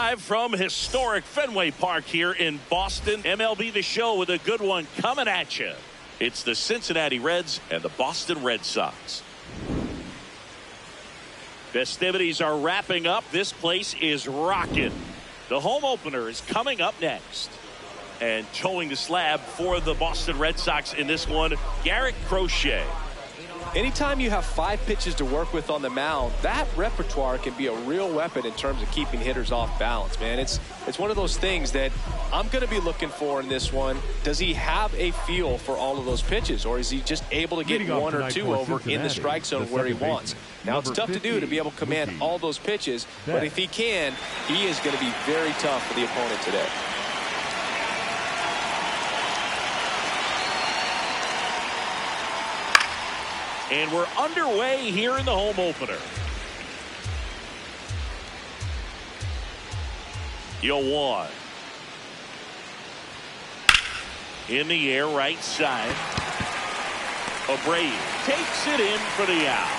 Live from historic Fenway Park here in Boston. MLB The Show with a good one coming at you. It's the Cincinnati Reds and the Boston Red Sox. Festivities are wrapping up. This place is rocking. The home opener is coming up next. And towing the slab for the Boston Red Sox in this one, Garrett Crochet. Anytime you have 5 pitches to work with on the mound, that repertoire can be a real weapon in terms of keeping hitters off balance, man. It's one of those things that I'm going to be looking for in this one. Does he have a feel for all of those pitches, or is he just able to get 1 or 2 over in the strike zone where he wants? Now, it's tough to do to be able to command all those pitches, but if he can, he is going to be very tough for the opponent today. And we're underway here in the home opener. 0-1. In the air, right side. Abreu takes it in for the out.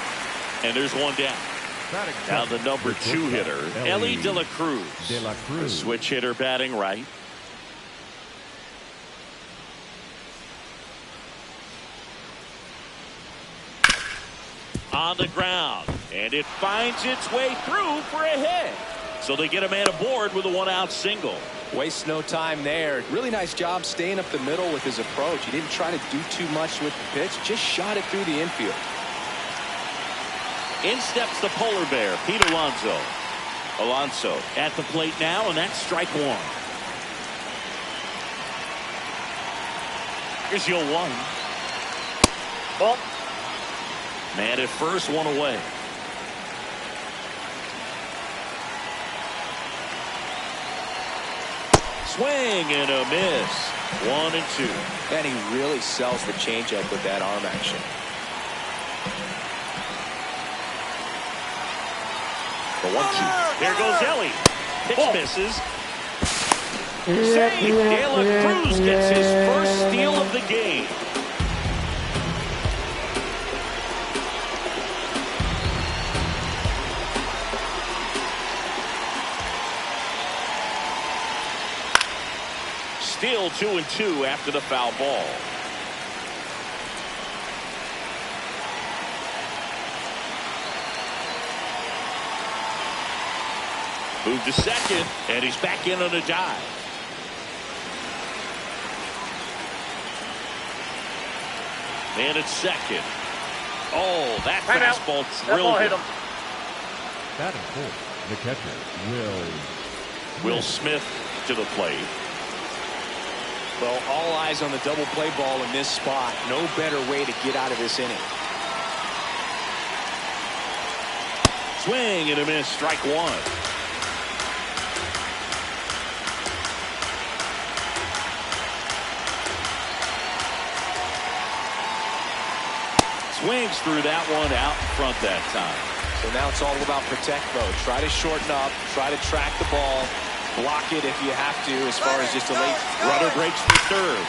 And there's one down. Now the number 2 hitter, Ellie De La Cruz. A switch hitter batting right. On the ground, and it finds its way through for a hit. So they get a man aboard with a 1-out single. Wastes no time there. Really nice job staying up the middle with his approach. He didn't try to do too much with the pitch, just shot it through the infield. In steps the polar bear, Pete Alonso. Alonso at the plate now, and that's strike 1. Here's 0-1. Ball. Man at first, 1 away. Swing and a miss. 1 and 2. And he really sells the changeup with that arm action. The 1-2. There goes Ellie. Pitch misses. Save. De La Cruz gets his first steal of the game. Still 2 and 2 after the foul ball. Move to second, and he's back in on a dive. And at second. Oh, that fastball drilled him. Batting fourth, the catcher, Will Smith to the plate. Well, all eyes on the double play ball in this spot. No better way to get out of this inning. Swing and a miss, strike 1. Swings through that one out in front that time. So now it's all about protect mode. Try to shorten up, try to track the ball. Block it if you have to, as far as just a late. Runner breaks for third.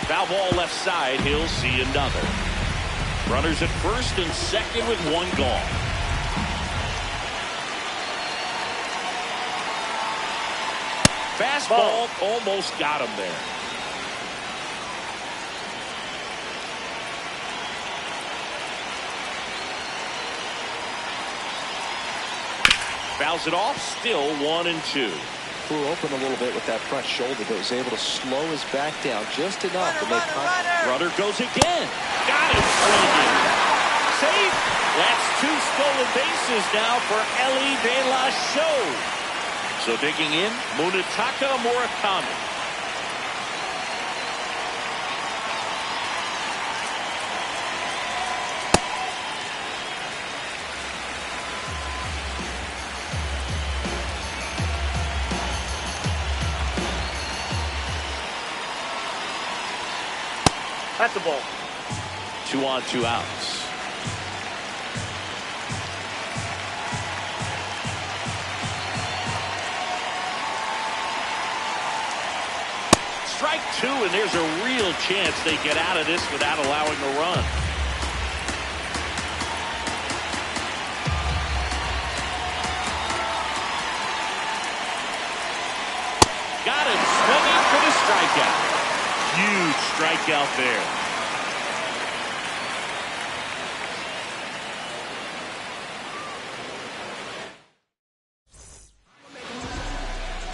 Foul ball left side. He'll see another. Runners at first and second with 1 gone. Fastball almost got him there. Fouls it off. Still 1 and 2. Flew open a little bit with that front shoulder, but was able to slow his back down just enough to make contact. Runner goes again. Got him swinging. Safe. That's 2 stolen bases now for Ellie De La Show. So digging in, Munetaka Murakami. That's the ball. 2 on, 2 outs. Strike 2, and there's a real chance they get out of this without allowing a run. strikeout. Huge strikeout there.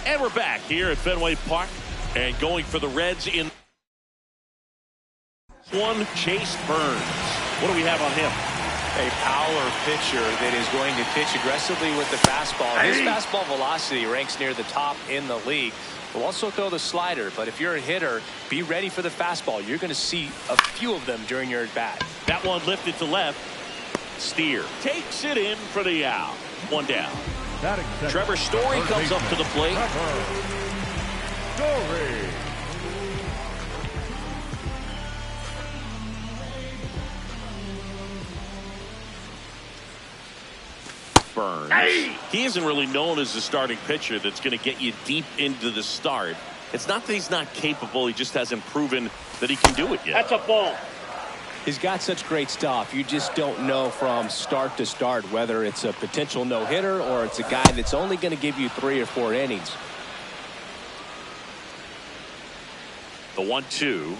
And we're back here at Fenway Park and going for the Reds in one, Chase Burns. What do we have on him? A power pitcher that is going to pitch aggressively with the fastball. His fastball velocity ranks near the top in the league. Will also throw the slider, but if you're a hitter, be ready for the fastball. You're going to see a few of them during your at-bat. That one lifted to left. Steer takes it in for the out. One down. Trevor Story comes up to the plate. Story. Burns. He isn't really known as the starting pitcher that's going to get you deep into the start. It's not that he's not capable. He just hasn't proven that he can do it yet. That's a ball. He's got such great stuff. You just don't know from start to start whether it's a potential no-hitter or it's a guy that's only going to give you 3 or 4 innings. The 1-2.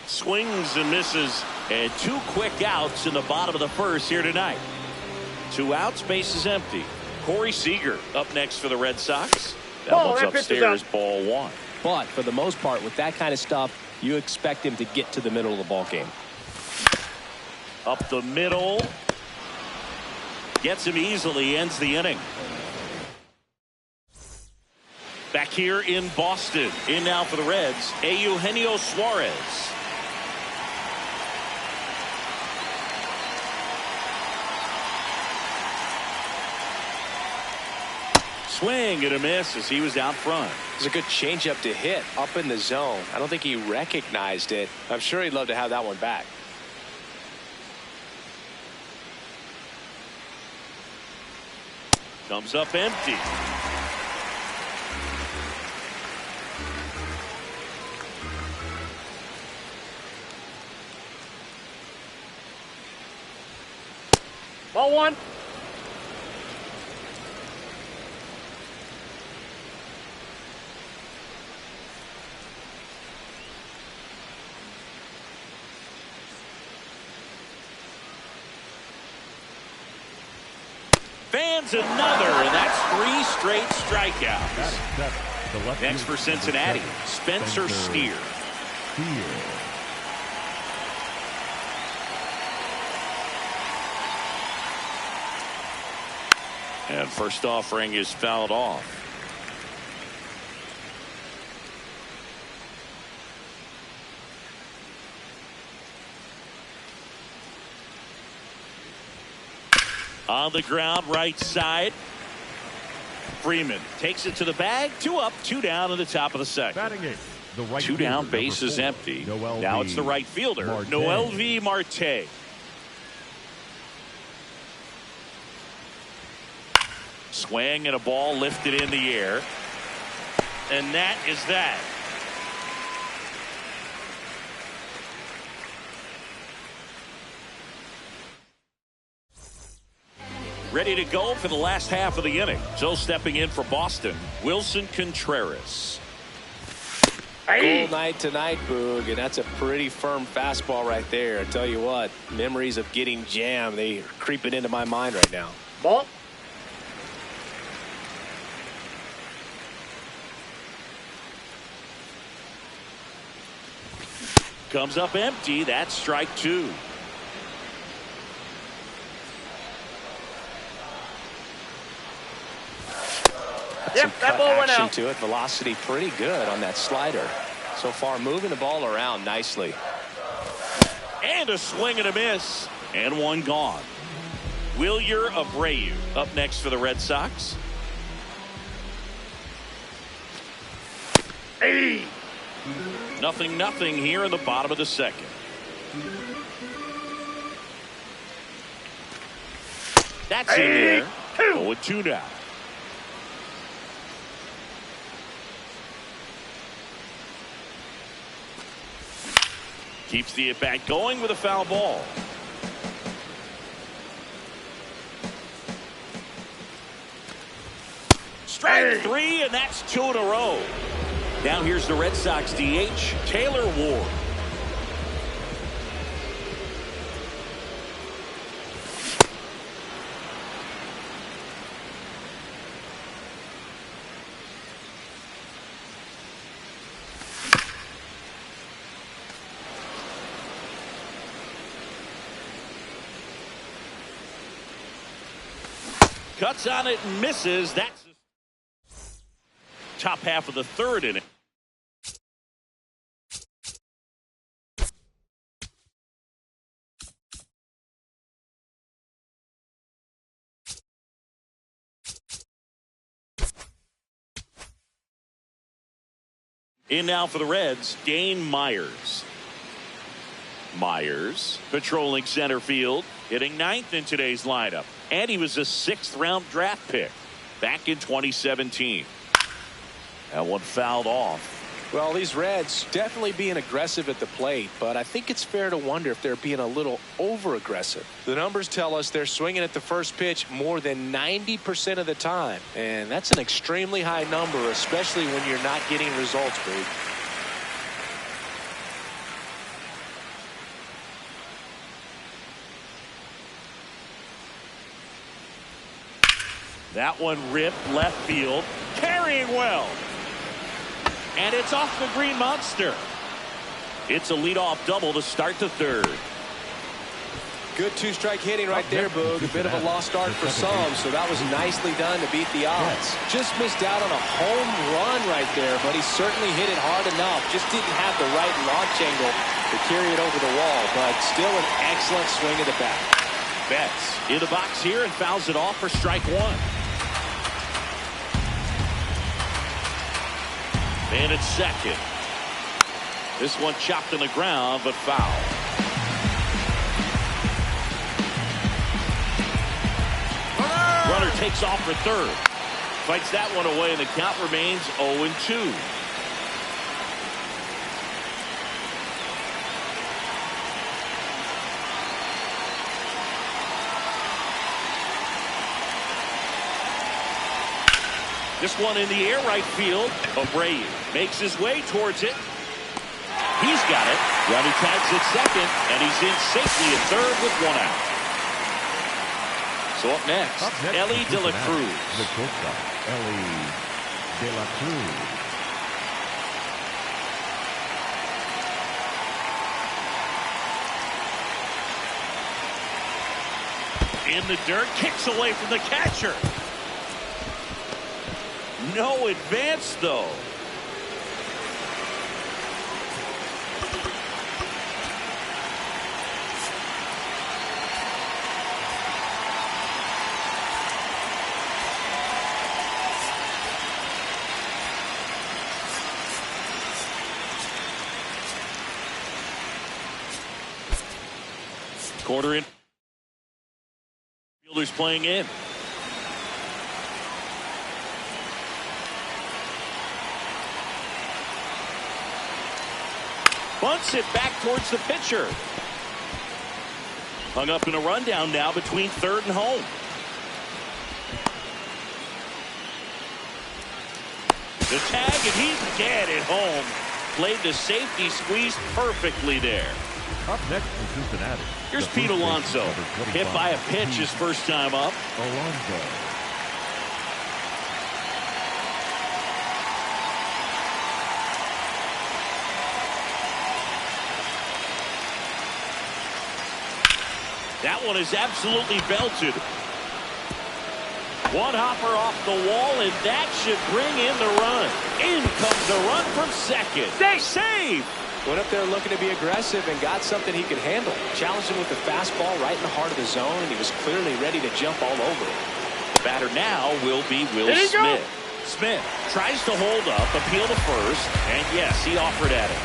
Swings and misses, and 2 quick outs in the bottom of the first here tonight. 2 outs, base is empty. Corey Seager up next for the Red Sox. That one's upstairs, ball 1. But for the most part, with that kind of stuff, you expect him to get to the middle of the ball game. Up the middle. Gets him easily, ends the inning. Back here in Boston. In now for the Reds, Eugenio Suarez. Swing and a miss as he was out front. It was a good changeup to hit up in the zone. I don't think he recognized it. I'm sure he'd love to have that one back. Comes up empty. Ball 1. Fans another, and that's 3 straight strikeouts. Next for Cincinnati, Spencer Steer. And first offering is fouled off. On the ground, right side. Freeman takes it to the bag. 2 up, 2 down in the top of the second. 2 down, base is empty. Now it's the right fielder, Noelvi Marte. Swing and a ball lifted in the air. And that is that. Ready to go for the last half of the inning. So stepping in for Boston, Wilson Contreras. Cool night tonight, Boog, and that's a pretty firm fastball right there. I tell you what, memories of getting jammed, they are creeping into my mind right now. Ball. Comes up empty. That's strike 2. Yep, that ball went out. To it. Velocity pretty good on that slider. So far, moving the ball around nicely. And a swing and a miss. And one gone. Wilyer Abreu up next for the Red Sox. Hey. 0-0 here in the bottom of the second. That's in there. 0-2 now. Keeps the at-bat going with a foul ball. Strike 3, and that's 2 in a row. Now here's the Red Sox DH, Taylor Ward. Cuts on it and misses. That's the top half of the third inning. In now for the Reds, Dane Myers. Myers patrolling center field, hitting ninth in today's lineup. And he was a 6th round draft pick back in 2017. That one fouled off. Well, these Reds definitely being aggressive at the plate, but I think it's fair to wonder if they're being a little over-aggressive. The numbers tell us they're swinging at the first pitch more than 90% of the time, and that's an extremely high number, especially when you're not getting results, Bree. That one ripped left field, carrying well. And it's off the green monster. It's a leadoff double to start the third. Good two-strike hitting right there, Boog. A bit of a lost start for some, so that was nicely done to beat the odds. Just missed out on a home run right there, but he certainly hit it hard enough. Just didn't have the right launch angle to carry it over the wall, but still an excellent swing of the bat. Betts in the box here and fouls it off for strike one. And it's second. This one chopped in the ground, but foul. Runner takes off for third. Fights that one away, and the count remains 0-2. This one in the air right field. Abreu makes his way towards it. He's got it. Runner tags at second, and he's in safely at third with one out. So up next, Ellie De La Cruz. The shortstop, Ellie De La Cruz. In the dirt, kicks away from the catcher. No advance, though. Quarter in. Fielders playing in. Bunts it back towards the pitcher. Hung up in a rundown now between third and home. The tag, and he's dead at home. Played the safety, squeezed perfectly there. Up next in Cincinnati. Here's Pete Alonso. Hit by a pitch his first time up. Alonso. That one is absolutely belted. One hopper off the wall, and that should bring in the run. In comes the run from second. Save! Went up there looking to be aggressive and got something he could handle. Challenged him with the fastball right in the heart of the zone, and he was clearly ready to jump all over it. The batter now will be Will Smith. Smith tries to hold up, appeal to first, and yes, he offered at it.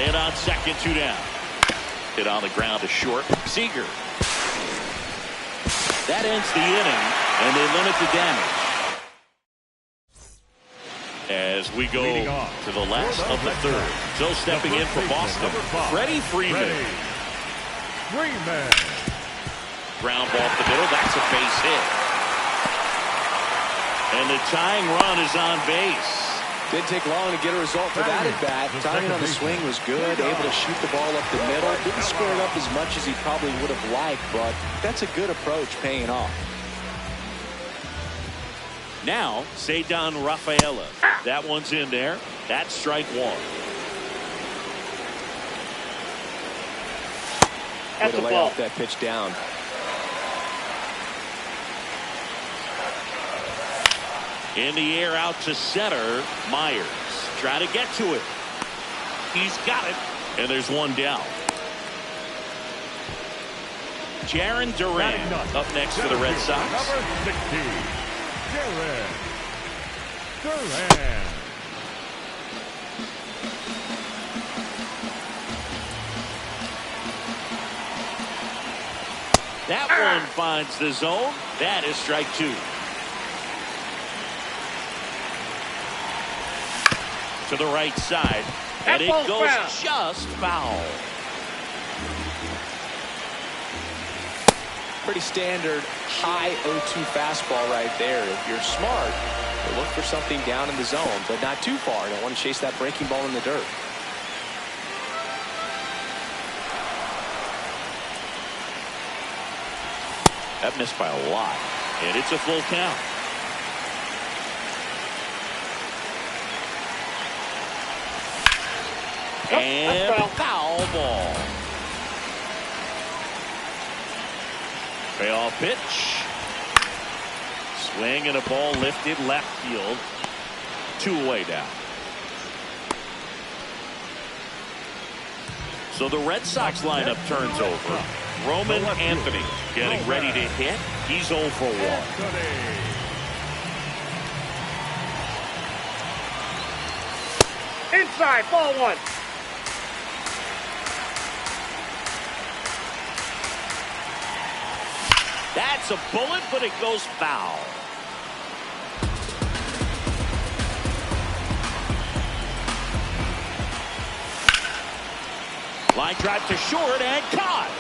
And on second, 2 down. Hit on the ground to short. Seager. That ends the inning, and they limit the damage. As we go to the last of the third. So stepping in for Boston, Freddie Freeman. Freeman. Ground ball up the middle. That's a base hit. And the tying run is on base. Didn't take long to get a result for that at bat. Timing on the swing was good, able to shoot the ball up the middle. Didn't square it up as much as he probably would have liked, but that's a good approach, paying off. Now, Ceddanne Rafaela. That one's in there. That's strike one. That's Way to a lay ball. off that pitch down. In the air out to center. Myers trying to get to it. He's got it. And there's one down. Jarren Duran up next for the Red Sox. Number 60, Jarren Duran. That one finds the zone. That is strike two. To the right side. And it goes just foul. Pretty standard high 0-2 fastball right there. If you're smart, you look for something down in the zone, but not too far. You don't want to chase that breaking ball in the dirt. That missed by a lot. And it's a full count. And foul ball. Payoff pitch. Swing and a ball lifted left field. 2 away now. So the Red Sox lineup turns over. Roman Anthony getting ready to hit. He's 0 for 1. Inside, ball one. That's a bullet, but it goes foul. Line drive to short and caught.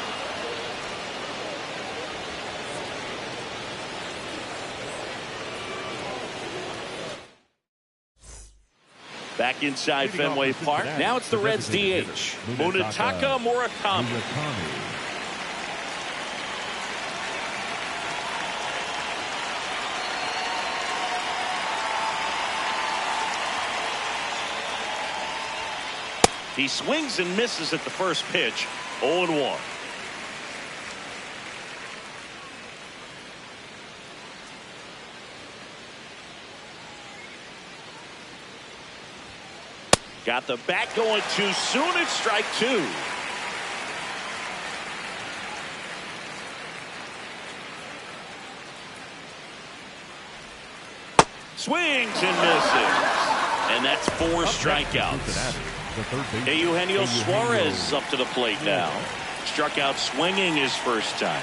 Back inside Fenway Park. Now it's the Reds DH. Munetaka Murakami. He swings and misses at the first pitch. 0-1. Got the bat going too soon. It's strike two. Swings and misses. And that's 4 strikeouts. Eugenio Suarez up to the plate now. Struck out swinging his first time.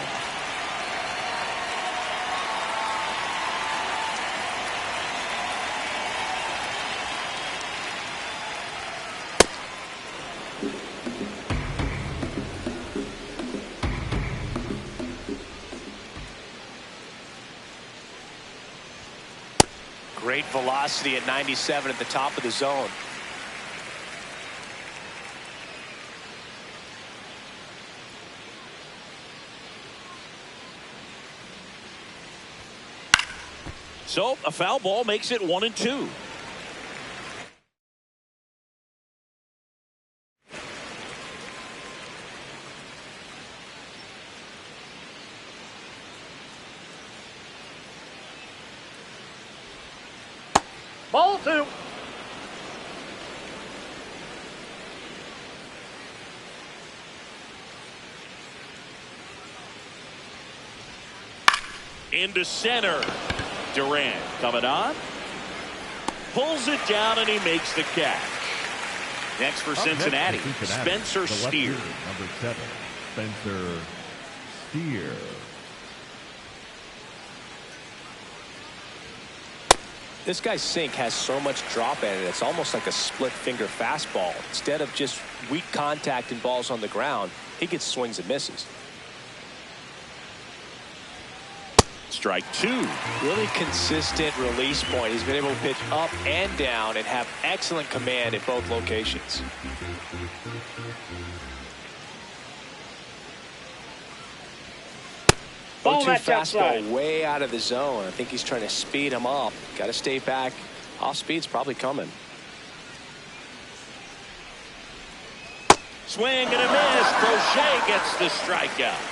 Great velocity at 97 at the top of the zone. So a foul ball makes it 1-2. Ball two. Into center. Duran coming on. Pulls it down and he makes the catch. Next for Cincinnati, Spencer Steer. Number 7, Spencer Steer. This guy's sink has so much drop in it. It's almost like a split finger fastball. Instead of just weak contact and balls on the ground, he gets swings and misses. Strike two. Really consistent release point. He's been able to pitch up and down and have excellent command at both locations. Ball 0-2 match fastball outside. way out of the zone. I think he's trying to speed him up. Got to stay back. Off speed's probably coming. Swing and a miss. Crochet gets the strikeout.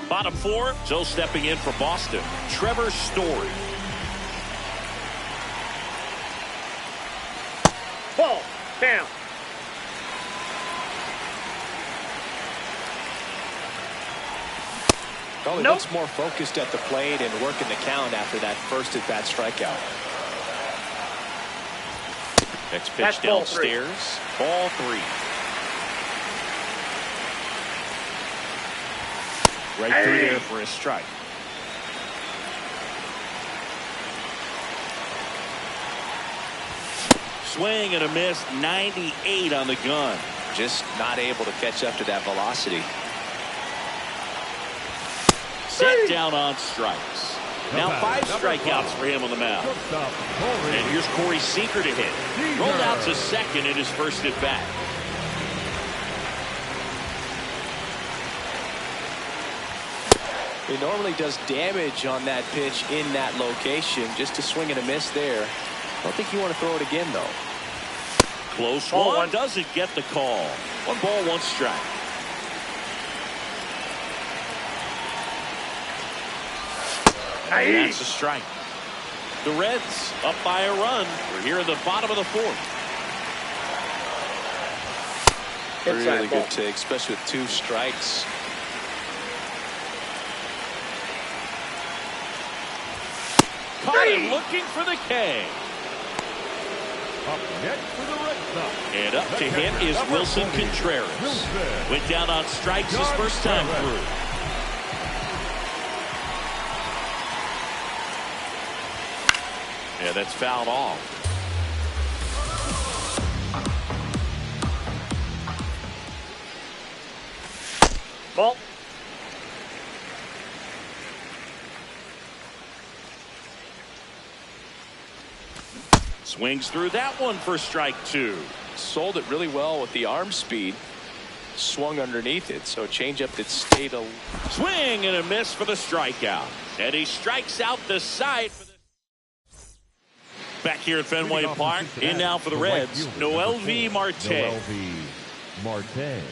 Bottom four, so stepping in for Boston, Trevor Story. Ball. Down. Probably Nope. looks more focused at the plate and working the count after that first at-bat strikeout. Next pitch That's ball three. downstairs. Ball three. Right through there for a strike. Swing and a miss. 98 on the gun. Just not able to catch up to that velocity. Set down on strikes. Now 5 strikeouts for him on the mound. And here's Corey Seager to hit. Rolled out to second in his first at bat. He normally does damage on that pitch in that location. Just a swing and a miss there. I don't think you want to throw it again, though. Close Ball one. one. Doesn't get the call. 1 ball, 1 strike. And that's a strike. The Reds up by a run. We're here in the bottom of the 4th. Really good take, especially with 2 strikes. Caught him looking for the K. Up next for the Red Sox. And up to hit is Wilson Contreras. Went down on strikes his first time through. Yeah, that's fouled off. Ball. Swings through that one for strike 2. Sold it really well with the arm speed. Swung underneath it, so a changeup that stayed a... Swing and a miss for the strikeout. And he strikes out the side. Back here at Fenway Park. In now for the Reds, Noelvi Marte. Noelvi Marte.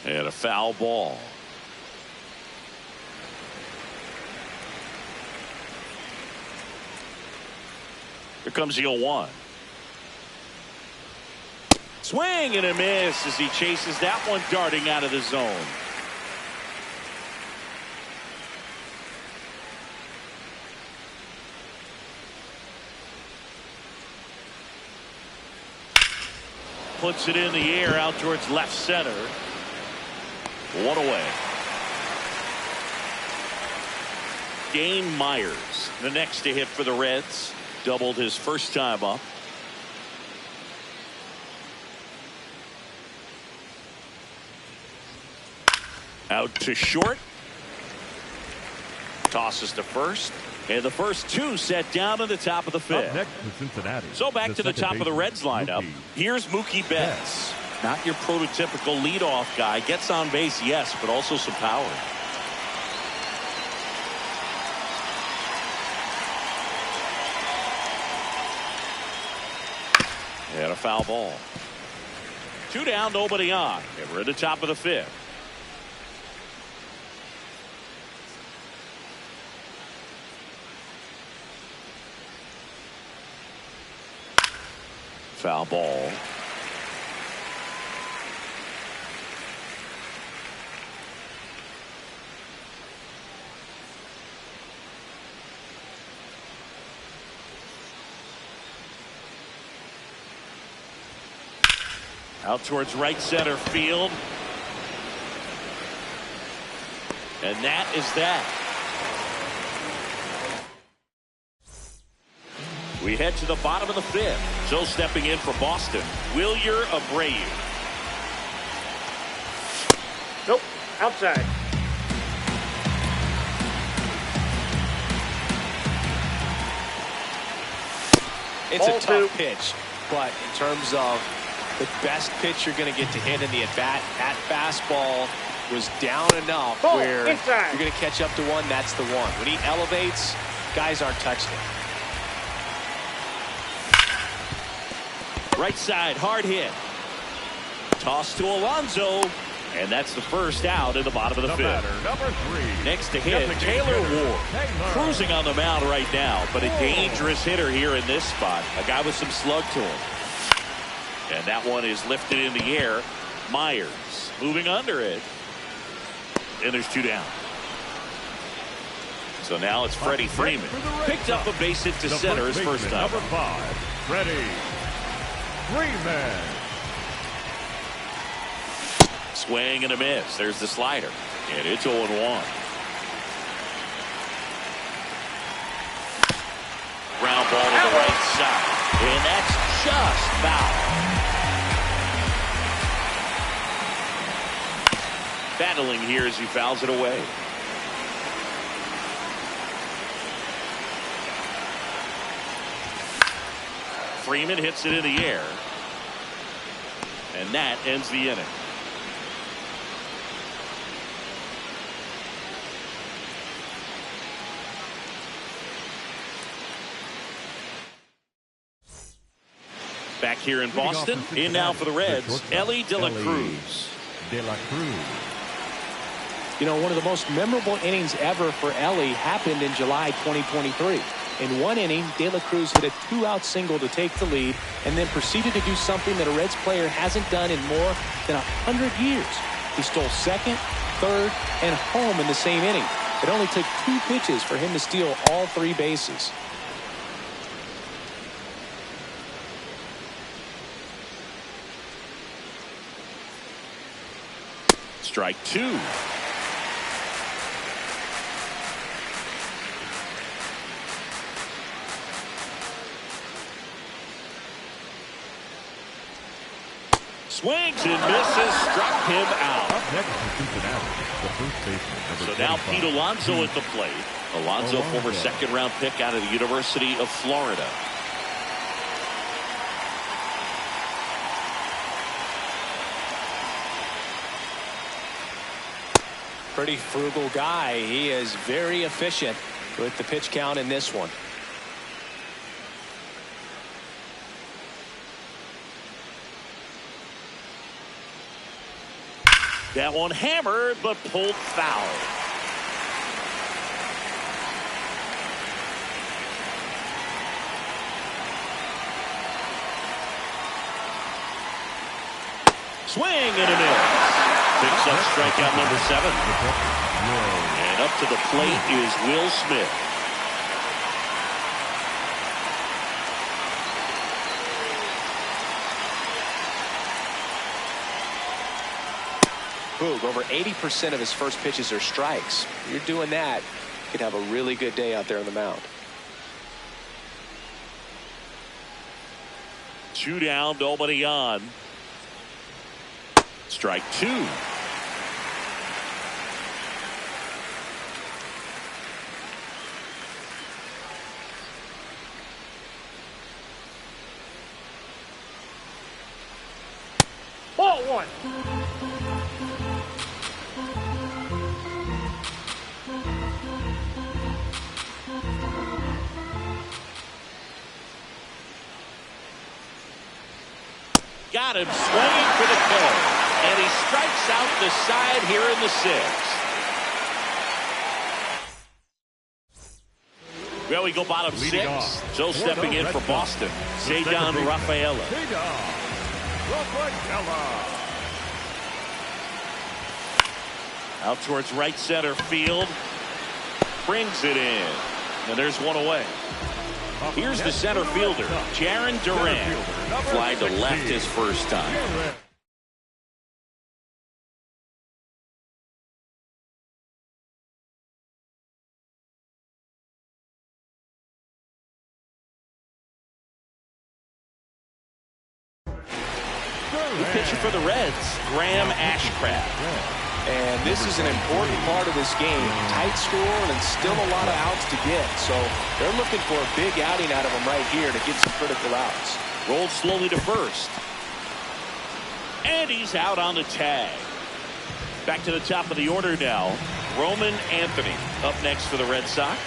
And a foul ball. Here comes the 0-1. Swing and a miss as he chases that one darting out of the zone. Puts it in the air out towards left center. 1 away. Dane Myers, the next to hit for the Reds. Doubled his first time up. Out to short. Tosses to first. And the first 2 set down to the top of the 5th. Up next for Cincinnati. So back to the top of the Reds lineup. Here's Mookie Betts. Not your prototypical leadoff guy. Gets on base, yes, but also some power. And a foul ball. 2 down, nobody on. And we're at the top of the 5th. Foul ball. Out towards right center field. And that is that. We head to the bottom of the fifth. So stepping in for Boston, Wilyer Abreu. Nope. Outside. It's Ball a tough two. pitch, but in terms of the best pitch you're going to get to hit in the at-bat, that fastball was down enough Ball where inside. you're going to catch up to one, that's the one. When he elevates, guys aren't touching it. Right side, hard hit. Toss to Alonso, and that's the first out in the bottom of the fifth. Batter, number 3. Next to hit, Taylor Ward. Cruising on the mound right now, but a dangerous hitter here in this spot. A guy with some slug to him. And that one is lifted in the air. Myers moving under it. And there's 2 down. So now it's Freddie Freeman. Picked up a base hit to center his first time. Number 5, Freddie Freeman. Swing and a miss. There's the slider. And it's 0-1. Ground ball to the right side. And that's just foul. Battling here as he fouls it away. Freeman hits it in the air. And that ends the inning. Back here in Boston, in now for the Reds, Elly De La Cruz. You know, one of the most memorable innings ever for Elly happened in July 2023. In one inning, De La Cruz hit a 2-out single to take the lead and then proceeded to do something that a Reds player hasn't done in more than 100 years. He stole second, third, and home in the same inning. It only took 2 pitches for him to steal all 3 bases. Strike 2. Swings and misses, struck him out. So now Pete Alonso at the plate. Alonso, former second-round pick out of the University of Florida. Pretty frugal guy. He is very efficient with the pitch count in this one. That one hammered, but pulled foul. Swing and a miss. Picks up strikeout number 7. And up to the plate is Will Smith. Boog, over 80% of his first pitches are strikes. You're doing that, you could have a really good day out there on the mound. 2 down, nobody on. Strike 2. Ball 1. Got him swinging for the kill. And he strikes out the side here in the 6th. Well, we go bottom 6. So stepping in for Boston, Cedar Rafaela. Out towards right center field. Brings it in. And there's one away. Here's the center fielder, Jaron Duran. Fly to left his first time. New pitcher for the Reds, Graham Ashcraft. And this is an important part of this game. Tight score and still a lot of outs to get. So they're looking for a big outing out of him right here to get some critical outs. Rolled slowly to first. And he's out on the tag. Back to the top of the order now. Roman Anthony up next for the Red Sox.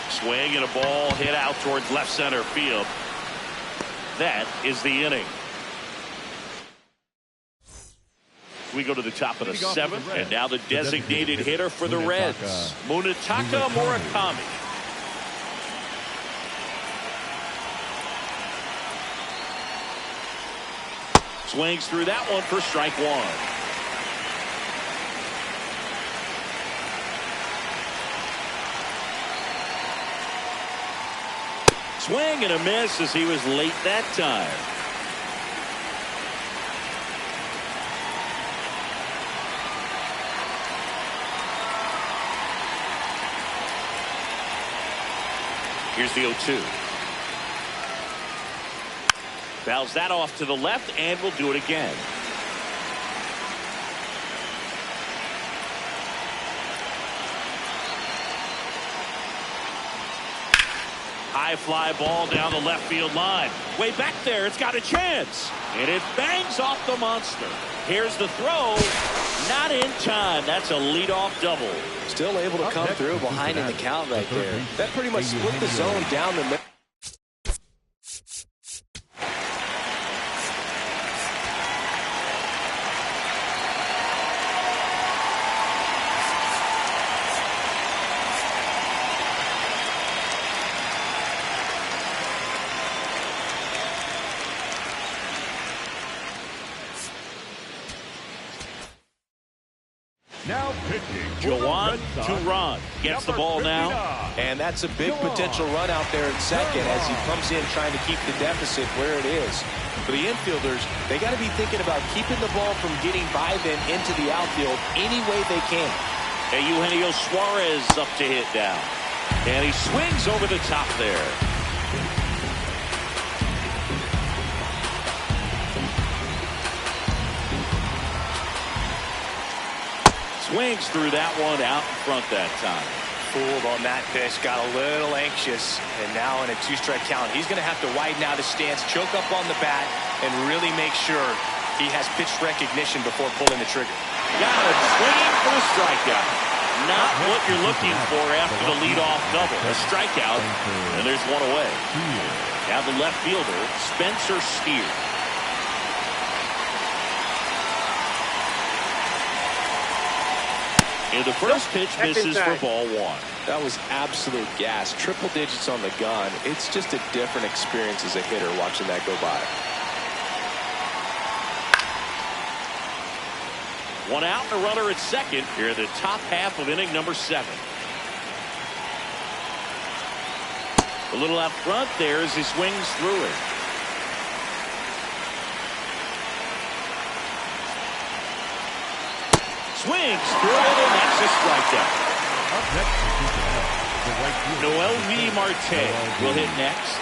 Swing and a ball hit out towards left center field. That is the inning. We go to the top of the seventh, and now the designated hitter for the Reds, Munetaka Murakami. Swings through that one for strike one. Swing and a miss as he was late that time. Here's the 0-2. Fouls that off to the left, and we'll do it again. High fly ball down the left field line. Way back there, it's got a chance. And it bangs off the monster. Here's the throw. Not in time. That's a leadoff double. Still able to come through behind in the count right there. That pretty much split the zone down the middle. Now pitching. Juwan Turan gets the ball now. And that's a big potential run out there in second as he comes in trying to keep the deficit where it is. For the infielders, they got to be thinking about keeping the ball from getting by them into the outfield any way they can. And Eugenio Suarez up to hit down. And he swings over the top there. Swings through that one out in front that time. Fooled on that pitch, got a little anxious, and now in a two-strike count, he's going to have to widen out his stance, choke up on the bat, and really make sure he has pitch recognition before pulling the trigger. Got it, swinging for the strikeout. Not what you're looking for after the leadoff double. A strikeout, and there's one away. Now the left fielder, Spencer Steer. And the first pitch misses for ball one. That was absolute gas. Triple digits on the gun. It's just a different experience as a hitter watching that go by. One out and a runner at second here at the top half of inning number 7. A little out front there as he swings through it. Swings through it, and that's a strikeout. Noel V. Marte will hit next.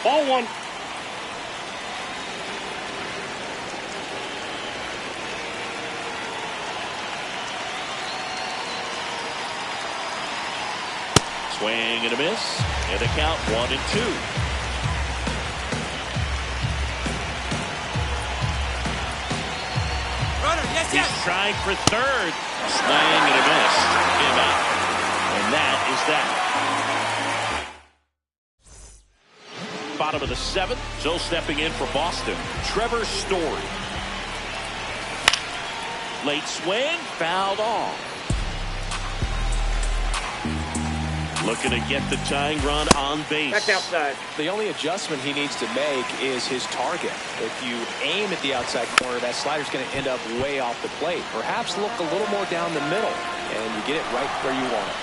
Ball one. Swing and a miss, and a count 1-2. Runner, yes, yes. He's trying for third. Swing and a miss. Him out. And that is that. Bottom of the 7th. Still stepping in for Boston, Trevor Story. Late swing, fouled off. Looking to get the tying run on base. That's outside. The only adjustment he needs to make is his target. If you aim at the outside corner, that slider's going to end up way off the plate. Perhaps look a little more down the middle, and you get it right where you want it.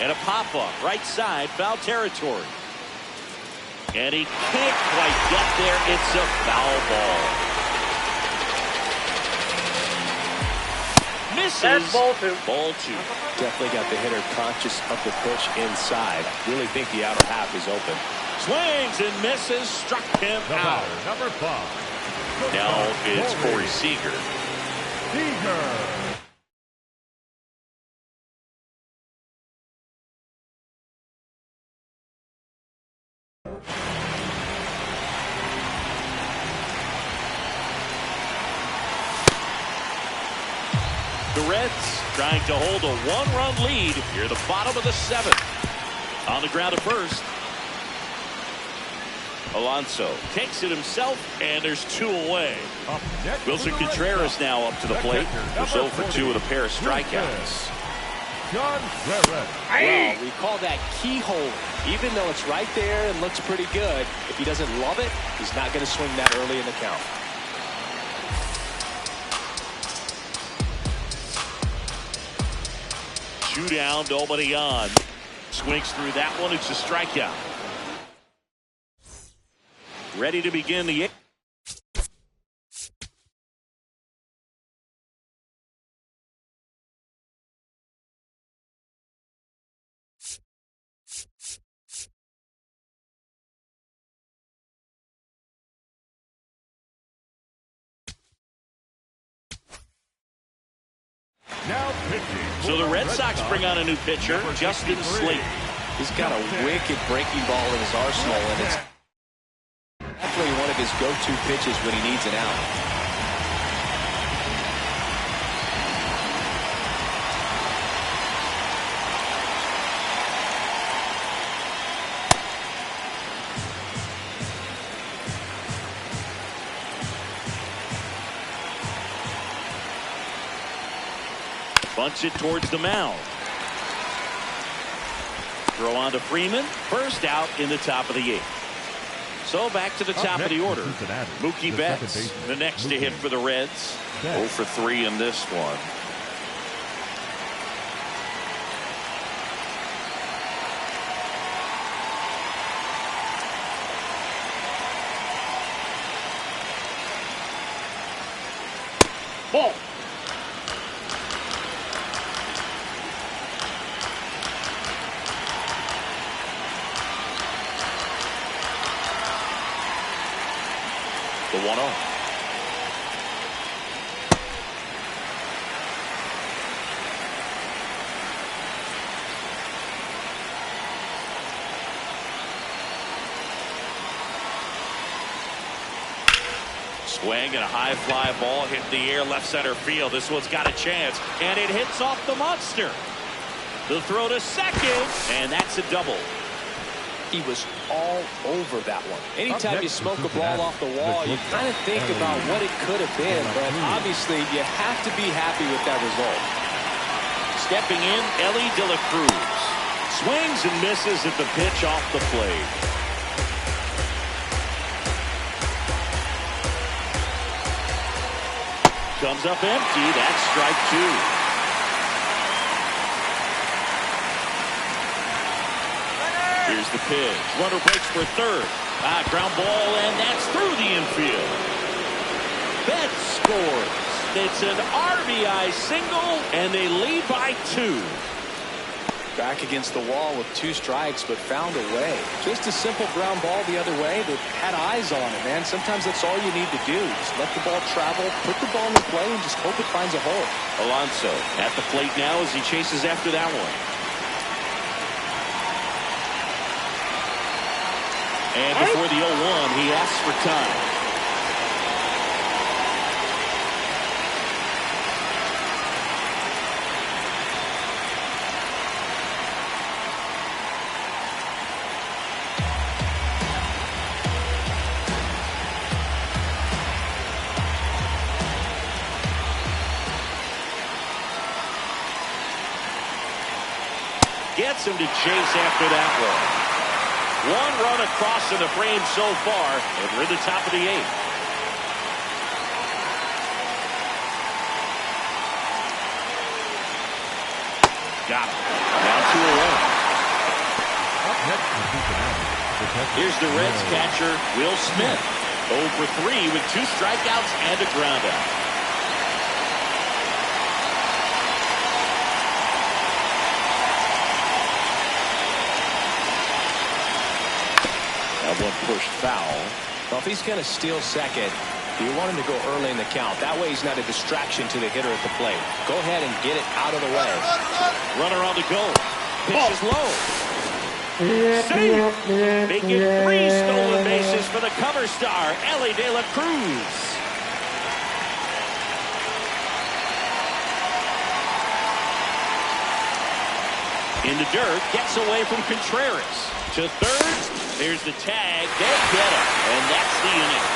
And a pop-up, right side, foul territory. And he can't quite get there. It's a foul ball. Misses. That's ball two. Ball two. Definitely got the hitter conscious of the pitch inside. Really think the outer half is open. Swings and misses. Struck him out. Number 5. Now it's Corey Seager. Seager. The Reds trying to hold a one-run lead here, the bottom of the 7th. On the ground at first. Alonso takes it himself, and there's 2 away. Wilson Contreras now up to the plate. He's 0 for 2 with a pair of strikeouts. Well, we call that keyhole. Even though it's right there and looks pretty good, if he doesn't love it, he's not going to swing that early in the count. Two down, nobody on. Swings through that one. It's a strikeout. Ready to begin the 8th. Now pitching. So the Red Sox bring on a new pitcher, Justin Slate. He's got a wicked breaking ball in his arsenal, and it's definitely one of his go-to pitches when he needs an out. Bunts it towards the mound. Throw on to Freeman. First out in the top of the 8th. So back to the top of the order. Mookie Betts, the next to hit for the Reds. 0 for 3 in this one. Ball. The 1-0. Swing and a high fly ball hit the air left center field. This one's got a chance, and it hits off the monster. The throw to second, and that's a double. He was all over that one. Anytime you smoke a ball off the wall, you kind of think about what it could have been, but obviously you have to be happy with that result. Stepping in, Ellie De La Cruz. Swings and misses at the pitch off the plate. Comes up empty. That's strike 2. Here's the pitch. Runner breaks for third. Ground ball, and that's through the infield. Betts scores. It's an RBI single, and they lead by 2. Back against the wall with 2 strikes, but found a way. Just a simple ground ball the other way that had eyes on it, man. Sometimes that's all you need to do. Just let the ball travel, put the ball in play, and just hope it finds a hole. Alonso at the plate now as he chases after that one. And before the 0-1, he asks for time. Gets him to chase after that one. 1 run across in the frame so far, and we're at the top of the 8th. Got him. Down 2-0. Here's the Reds catcher, Will Smith. 0 for 3 with 2 strikeouts and a groundout. That one pushed foul. Well, if he's going to steal second, you want him to go early in the count. That way he's not a distraction to the hitter at the plate. Go ahead and get it out of the way. Runner on the goal. Pitch is low. Safe. Making 3 stolen bases for the cover star, Ellie De La Cruz. In the dirt, gets away from Contreras. To third. There's the tag. They get him. And that's the inning.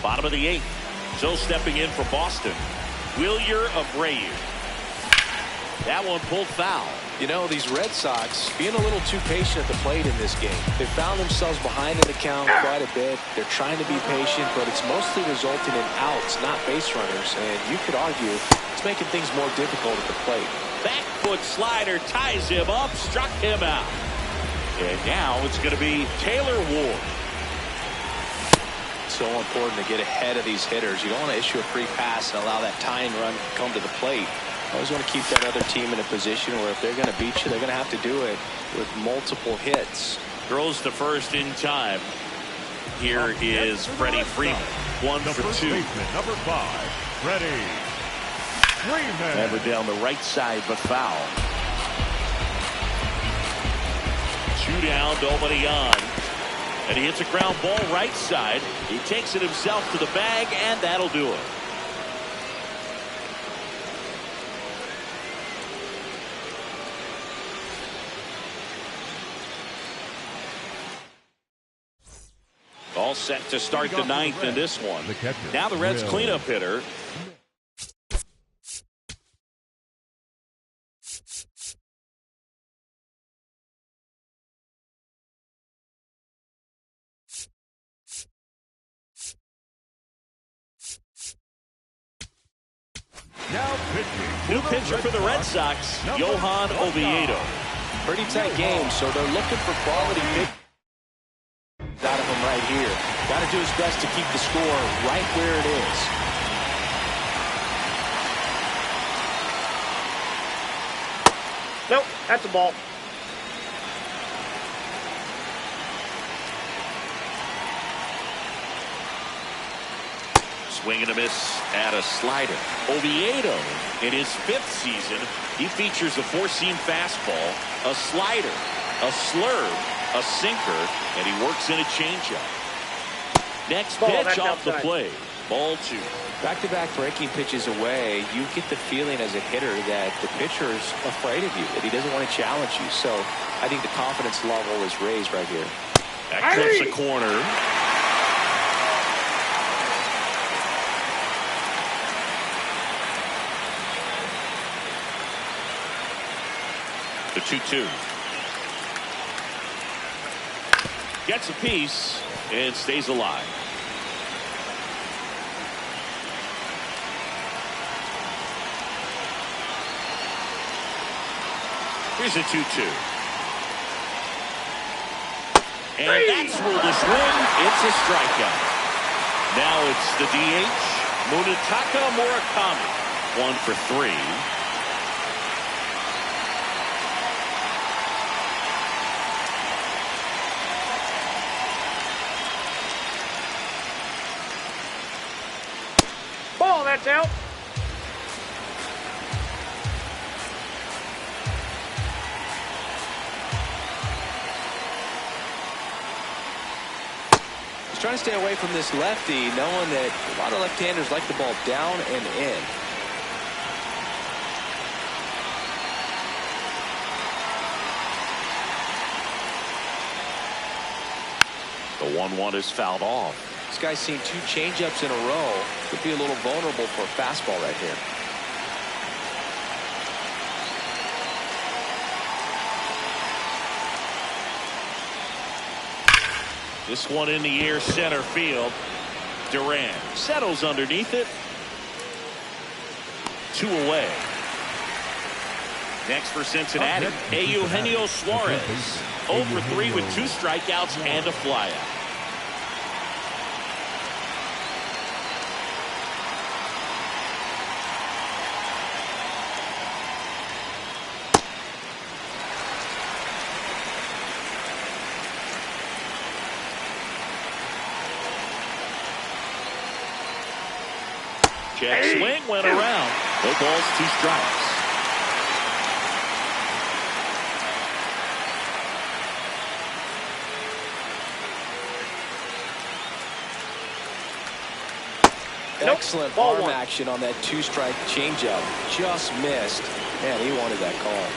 Bottom of the 8th. So stepping in for Boston, Wilyer Abreu. That one pulled foul. You know, these Red Sox being a little too patient at the plate in this game. They found themselves behind in the count quite a bit. They're trying to be patient, but it's mostly resulting in outs, not base runners. And you could argue it's making things more difficult at the plate. Back foot slider ties him up, struck him out. And now it's going to be Taylor Ward. So important to get ahead of these hitters. You don't want to issue a free pass and allow that tying run to come to the plate. I always want to keep that other team in a position where if they're going to beat you, they're going to have to do it with multiple hits. Throws to first in time. Here is Freddie Freeman. 1 for 2. Number 5, Freddie Freeman. Never down the right side, but foul. 2 down, nobody on. And he hits a ground ball right side. He takes it himself to the bag, and that'll do it. All set to start the 9th in this one. Now the Reds cleanup hitter. New pitcher for the Red Sox, Johan Oviedo. Pretty tight game, so they're looking for quality pitch out of him right here. Got to do his best to keep the score right where it is. Nope, that's a ball. Swing and a miss at a slider. Oviedo, in his 5th season, he features a 4-seam fastball, a slider, a slurve, a sinker, and he works in a changeup. Next pitch off the plate. Ball 2. Back-to-back breaking pitches away, you get the feeling as a hitter that the pitcher is afraid of you, that he doesn't want to challenge you. So I think the confidence level is raised right here. That clips the corner. The 2-2. Gets a piece and stays alive. Here's a 2-2. And that's ruled a swing. It's a strikeout. Now it's the DH, Munetaka Murakami. 1 for 3. That's out. He's trying to stay away from this lefty, knowing that a lot of left-handers like the ball down and in. The 1-1 is fouled off. This guy's seen 2 changeups in a row. Could be a little vulnerable for a fastball right here. This one in the air, center field. Duran settles underneath it. 2 away. Next for Cincinnati, Eugenio Suarez. 0 for 3 with 2 strikeouts and a flyout. Check swing went around. No balls, 2 strikes. Excellent arm action on that 2-strike changeup. Just missed. Man, he wanted that call.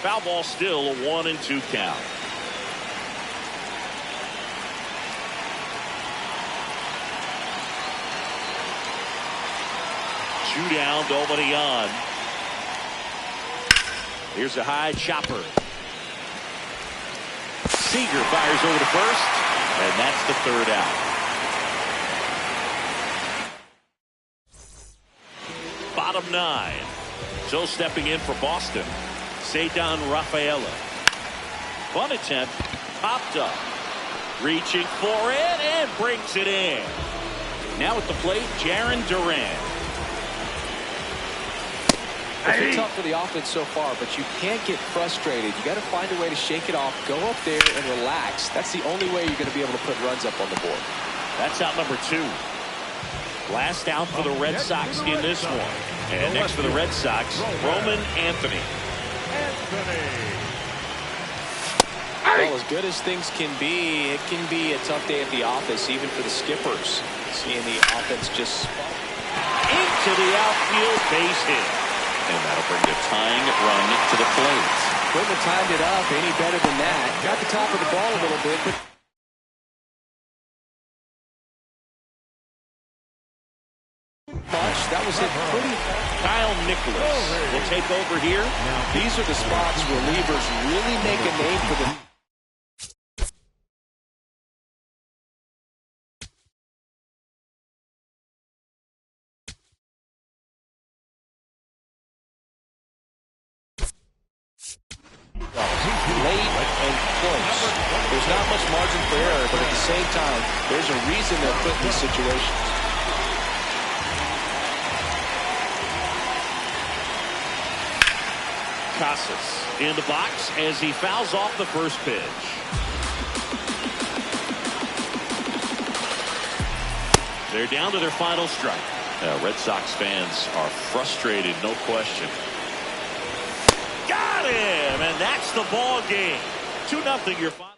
Foul ball, still a 1-2 count. Two down, nobody on. Here's a high chopper. Seager fires over to first, and that's the 3rd out. Bottom 9. So stepping in for Boston, Ceddanne Rafaela. Bunt attempt, popped up. Reaching for it, and brings it in. Now at the plate, Jarren Duran. It's been tough for the offense so far, but you can't get frustrated. You got to find a way to shake it off, go up there and relax. That's the only way you're going to be able to put runs up on the board. That's out number 2. Last out for the Red Sox in this one. And next for the Red Sox, Roman Anthony. Well, as good as things can be, it can be a tough day at the office, even for the skippers. Seeing the offense just into the outfield, base hit. And that'll bring the tying run to the plate. Couldn't have timed it up any better than that. Got the top of the ball a little bit, but that was it. Pretty. Kyle Nicholas will take over here. These are the spots relievers really make a name for them. Late and close. There's not much margin for error, but at the same time, there's a reason they're put in these situations. Casas in the box as he fouls off the first pitch. They're down to their final strike. Red Sox fans are frustrated, no question. Got him, and that's the ball game. 2-0 your final.